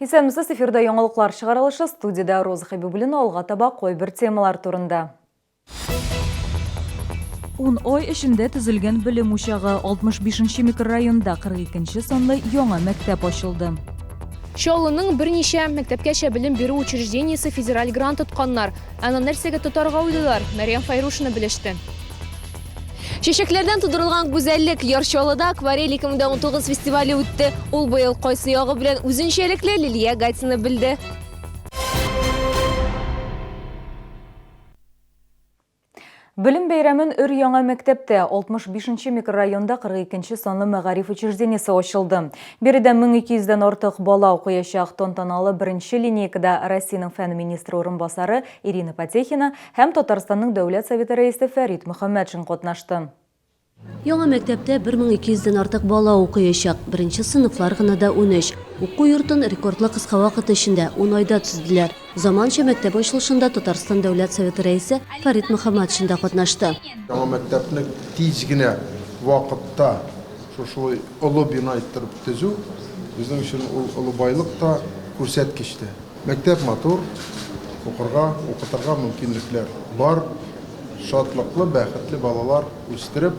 Исәнмесез, эфирда яңалыклар чыгарылышы, студияда Роза Хабибуллина, алга таба койбер темалар турында. 10 ай эчендә төзелгән белем учагы 65-нче микрорайонда 42-нче санлы яңа мәктәп ачылды. Чаллының берничә мәктәпкәчә белем бирү учреждениесе федераль грант тотканнар. Аны нәрсәгә тотарга уйлыйлар? Мәрьям Файрушина белеште. Чәчәкләрдән тудырылган гүзәллек Ярчалыда акварель 2019 фестивале үтте. Ул быел кайсы ягы белән үзенчәлекле Лилия Гатина белде. Белем бәйрәмен өр-яңа мәктәптә 65-нче микрорайонда 42-нче санлы мәгариф учреждениесе ачылды. Биредә 1200-дән артык бала укыячак. Тантаналы беренче линейкада Россиянең фән министры урынбасары Ирина Потехина һәм Татарстанның дәүләт советы рәисе Фәрит Мөхәммәтшин катнашты. Яңа мәктәптә 1200-дән артык бала укыячак. Беренче сыйныфлар гына да 13. Уку йортын рекордлы кыска вакыт эчендә 10 айда төзделәр. Заманча мәктәп ачылышында Татарстан дәүләт советы рәисе Фәрит Мөхәммәтшин да катнашты. Яңа мәктәпне тиз генә вакытта шушы олы бина иттереп төзү безнең өчен олы байлык та күрсәткечте. Мәктәп матур, укытырга мөмкинлекләр бар, шатлыклы, бәхетле балалар үстереп,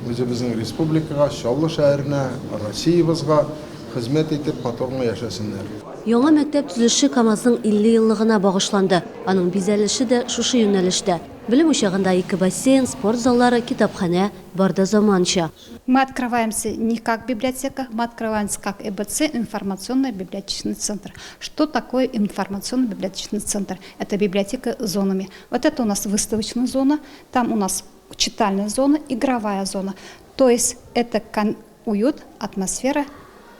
үзебезнең республикага, Чаллы шәһәренә, Россиябызга хезмәт итеп матур яшәсеннәр. Яңа мәктәп төзүше КАМАЗның 50 еллыгына багышланды. Аның бизәлеше дә шушы юнәлештә. Белем учагында 2 бассейн, спорт заллары, китапханә, бар да заманча. Мы открываемся не как библиотека, мы открываемся как ИБЦ, информационно-библиотечный центр. Что такое информационно-библиотечный центр? Это библиотека с зонами. Вот это у нас выставочная зона, там у нас читальная зона, игровая зона. То есть это уют, атмосфера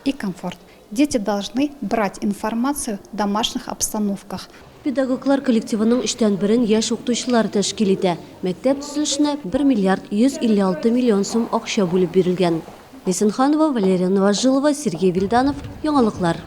и комфорт. Дети должны брать информацию в домашних обстановках. Педагоглар коллективының 3/1 яшь укытучылар тәшкил итә. Мәктәп төзелешенә 1 миллиард 156 миллион сум акча бүлеп бирелгән. Лесенханова, Валерия Новожилова, Сергей Вильданов, яңалыклар.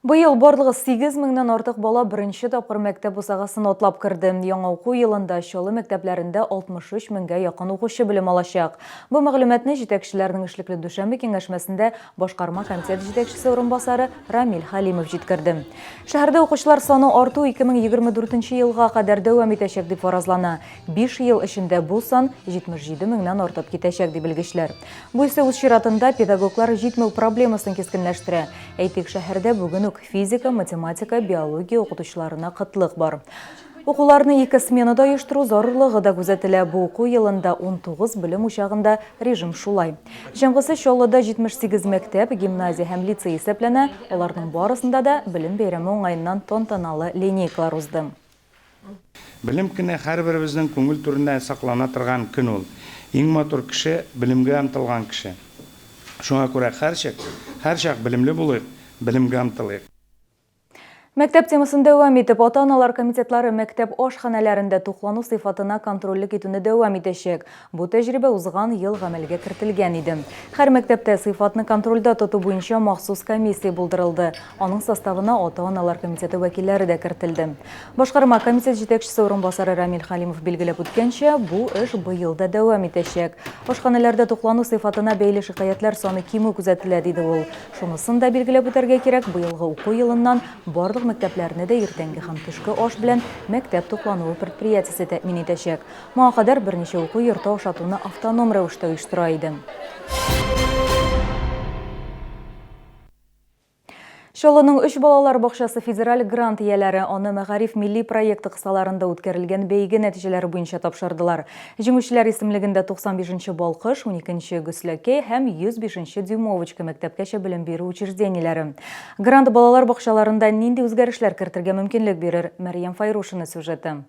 Быел барлыгы 8 меңнән артык бала беренче тапкыр мәктәп усагасын атлап кирде. Яңа уку елында Чаллы мәктәпләрендә 63 меңгә якын укучы белем алачак. Бу мәгълүматны җитәкчеләрнең эшлекле дүшәмбе киңәшмәсендә башкарма комитет җитәкчесе урынбасары Рамил Халимов җиткерде. Шәһәрдә укучылар саны арту 2024 елга кадәр дәвам итәчәк дип фаразлана. 5 ел эчендә бу сан 77 меңнән артып китәчәк дип белгечләр. Бу исә үз чиратында педагоглар җитмәү проблемасын кискенләштерә. Әйтик, шәһәрдә бүген физика, математика, биология укытучыларына кытлык бар. Укуларны 2 сменада оештыру зарурлыгы да күзәтелә. Бу уку елында 19 белем учагында режим шулай. Җәмгысе Чаллыда 78 мәктәп, гимназия һәм лицей исәпләнә. Аларның барысында да белем бәйрәме уңаеннан тантаналы линейкалар узды. Белем көне һәрберебезнең күңел түрендә саклана торган көн ул. Иң матур кеше белемгә омтылган кеше. Шуңа күрә һәр чак белемле булыйк, белемгә омтылыйк. Мәктәп темасын дәвам итеп, ата-аналар комитетлары мәктәп ашханәләрендә туклану сыйфатына контрольлек итүне дәвам итәчәк. Бу тәҗрибә узган ел гамәлгә кертелгән иде. Һәр мәктәптә сыйфатны контрольдә тоту буенча махсус комиссия булдырылды. Аның составына ата-аналар комитеты вәкилләре дә кертелде. Башкарма комитет җитәкчесе урынбасары Рамил Халимов билгеләп үткәнчә, бу эш быел да дәвам итәчәк. Ашханәләрдә туклану сыйфатына бәйле шикаятьләр саны кимү күзәтелә, диде ул. Шунысын да билгеләп үтәргә кирәк, быелгы уку елыннан барлык мәктәпләрне дә иртәнге һәм төшке аш белән мәктәп туклануы предприятиесе тәэмин итәчәк. Моңа кадәр берничә уку йорты ашатуны автоном рәвештә оештыра иде. Чаллының 3 балалар бакчасы федераль грант ияләре аны мәгариф милли проекты кысаларында үткәрелгән бәйге нәтиҗәләре буенча тапшырдылар. Җиңүчеләр исемлегендә 95-нче Балкыш, 12-нче Гөсләкәй һәм 105-нче Дюймовочка мәктәпкәчә белем бирү учреждениеләре. Грант балалар бакчаларында нинди үзгәрешләр кертергә мөмкинлек бирер? Мәрьям Файрушина сюжеты.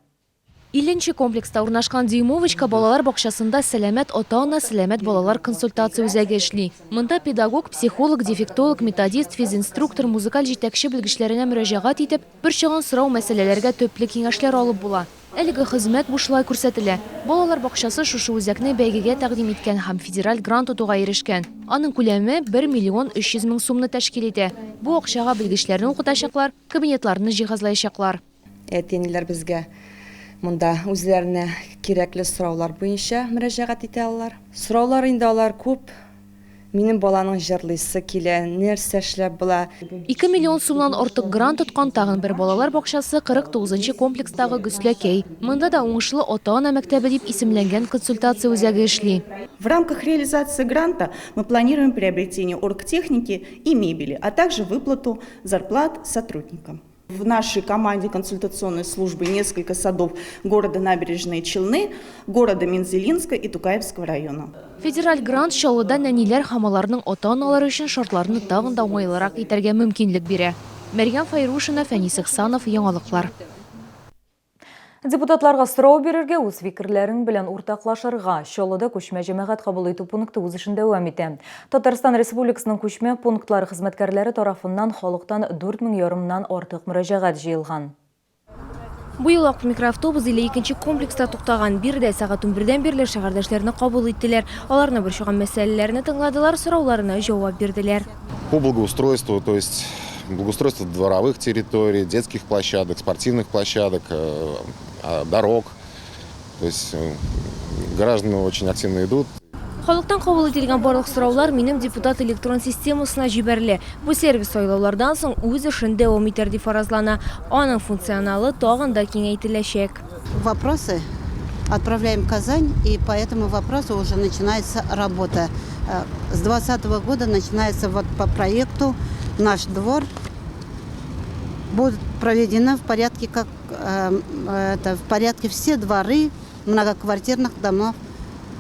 50-нче комплекста урнашкан Дюймовочка балалар бакчасында сәламәт ата-ана, сәламәт балалар консультация үзәге эшли. Монда педагог, психолог, дефектолог, методист, физинструктор, музыкаль җитәкче белгечләренә мөрәҗәгать итеп, бер чыган сорау мәсьәләләргә төпле киңәшләр алып була. Әлеге хезмәт бушлай күрсәтелә. Балалар бакчасы шушы үзәкне бәйгегә тәкъдим иткән һәм федераль грант тотуга ирешкән. Аның күләме 1 миллион 300 мең сумны тәшкил итә. Бу акчага белгечләрне укытачаклар, кабинетларны җиһазлаячаклар. Әтиниләр безгә монда үзләренә кирәкле сораулар буенча мөрәҗәгать итә алалар. Сораулар инде алар күп. Минем баланың жырлыйсы килә, нәрсә эшләп була. 2 миллион сумнан артык грант тоткан тагын бер балалар бакчасы 49-нчы комплекстагы Гөсләкәй. Монда да уңышлы ата-ана мәктәбе дип исемләнгән консультация үзәге эшли. В рамках реализации гранта мы планируем приобретение оргтехники и мебели, а также выплату зарплат сотрудникам. В нашей команде консультационной службы несколько садов города Набережные Челны, города Мензелинска и Тукаевского района. Федераль грант шаулыда нәниләр һәм аларның ата-аналары өчен шартларны тагын да уңайлырак итәргә мөмкинлек бирә. Мәрьям Файрушина, Фәнис Ихсанов, Яңалыклар. Депутатларга сорау бирергә, үз фикерләрен белән уртаклашырга Чаллыда күчмә җәмәгать кабул итү пункты үз эшен дәвам итә. Татарстан Республикасының күчмә пунктлары хезмәткәрләре тарафыннан халыктан 4,5 меңнән артык мөрәҗәгать җыелган. Бу ел ак микроавтобус иле 2-нче комплекста туктаган. Бирдә сәгать 11-дән бирле шәһәрдәшләрне кабул иттеләр. Аларны борчыган мәсьәләләрне тыңладылар, сорауларына җавап бирделәр. По благоустройству, то есть благоустройство дворовых территорий, детских площадок, спортивных площадок, дорог. То есть граждане очень активно идут. Халыктан кабул ителгән барлык сораулар минем депутат электрон системасына җибәрелә. Бу сервис сайлаулардан соң үз эшен дәвам итәр дип фаразлана. Аның функционалы тагын да киңәйтеләчәк. Вопросы отправляем в Казань, и по этому вопросу уже начинается работа. С 2020 года начинается вот по проекту «Наш двор». Будут проведены в порядке, в порядке все дворы многоквартирных домов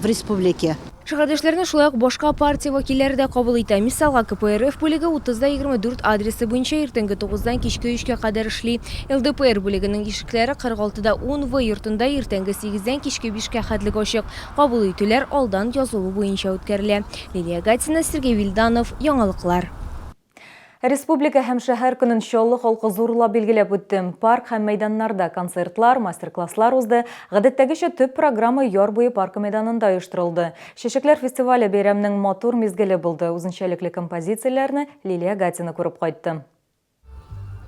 в республике. Шәһәрдәшләрне шулай ук башка партия вәкилләре дә кабул итә. Мисалга, КПРФ бүлеге 30-24 адресы буенча иртәнге 9-дан кичке 3-кә кадәр эшли. ЛДПР бүлегенең ишекләре 46-да 10 В йортында иртәнге 8-дән кичке 5-кә хәтлек ачык. Кабул итүләр алдан язылу буенча үткәрелә. Лилия Гатина, Сергей Вильданов, Яңалыклар. Республика һәм шәһәр көнен Чаллы халкы зурлап билгеләп үтте. Парк һәм мәйданнарда концертлар, мастер-класслар узды. Гадәттәгечә төп программа яр буе паркы мәйданында оештырылды. Чәчәкләр фестивале бәйрәмнең матур мизгеле булды. Үзенчәлекле композицияләрне Лилия Гатина күреп кайтты.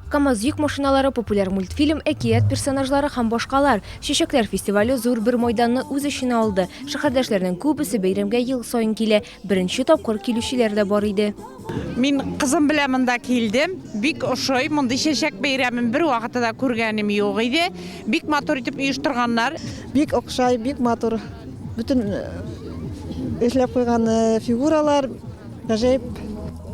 КамАЗ йөк машиналары, популяр мультфильм, әкият персонажлары һәм башкалар. Чәчәкләр фестивале зур бер майданны үз эченә алды. Шәһәрдәшләрнең күбесе бәйрәмгә ел саен килә. Беренче тапкыр килүчеләр дә бар иде. Мин кызым белән монда килдем. Бик ошый, мондый чәчәк бәйрәмен бер вакытта күргәнем юк иде. Бик матур итеп оештырганнар. Бик охшай, бик матур. Бүтән эшләп куйган фигуралар, гаҗәп.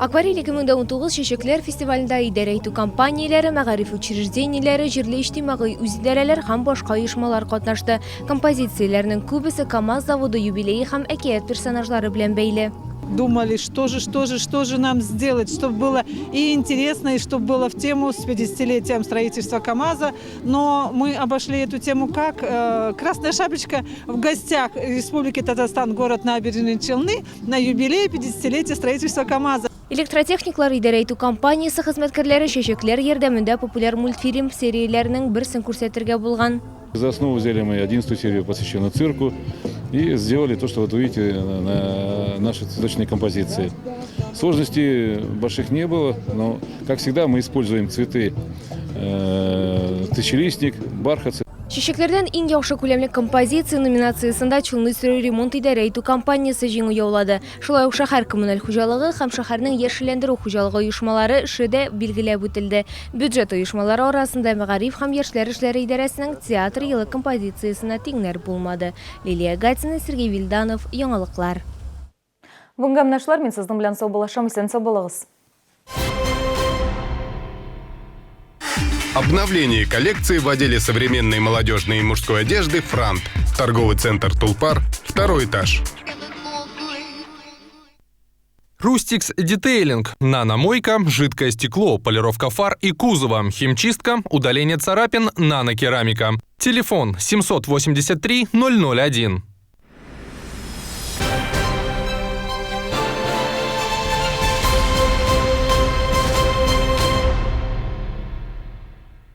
Акварель 2019 чәчәкләр фестивалендә идарә итү компанияләре, мәгариф учреждениеләре, җирле иҗтимагый үзидарәләр һәм башка оешмалар катнашты. Композицияләрнең күбесе КамАЗ заводы юбилее һәм әкият персонажлары белән бәйле. Думали, что же нам сделать, чтобы было и интересно, и чтобы было в тему с 50-летием строительства КамАЗа. Но мы обошли эту тему как «Красная шапочка» в гостях Республики Татарстан, город Набережные Челны, на юбилей 50-летия строительства КамАЗа. Электротехниклар идарә итү компаниясе хезмәткәрләре чәчәкләр ярдәмендә популяр мультфильм серияләренең берсен күрсәтергә булган. За основу взяли мы 11-ю серию, посвященную цирку, и сделали то, что вот вы видите на нашей цветочной композиции. Сложностей больших не было, но, как всегда, мы используем цветы тысячелистник, бархатцы. Чәчәкләрдән иң яхшы күләмле композиция номинациясында Чулны строй ремонт идарә итү компаниясе җиңү яулады. Шулай ук шәһәр коммуналь хуҗалыгы һәм шәһәрнең яшелләндерү хуҗалыгы оешмалары эше дә билгеләп үтелде. Бюджет оешмалары арасында мәгариф һәм яшьләр эшләре идарәсенең театр елы композициясына тиңнәр булмады. Лилия Гатина, Сергей Вильданов, Яңалыклар. Бүгенге менәшләр, мин сезнең белән саубуллашам, исән сау булыгыз. Обновление коллекции в отделе современной молодежной и мужской одежды «Франт». Торговый центр «Тулпар», 2-й этаж. Рустикс Детейлинг. Наномойка, жидкое стекло, полировка фар и кузова, химчистка, удаление царапин, нанокерамика. Телефон 783 001.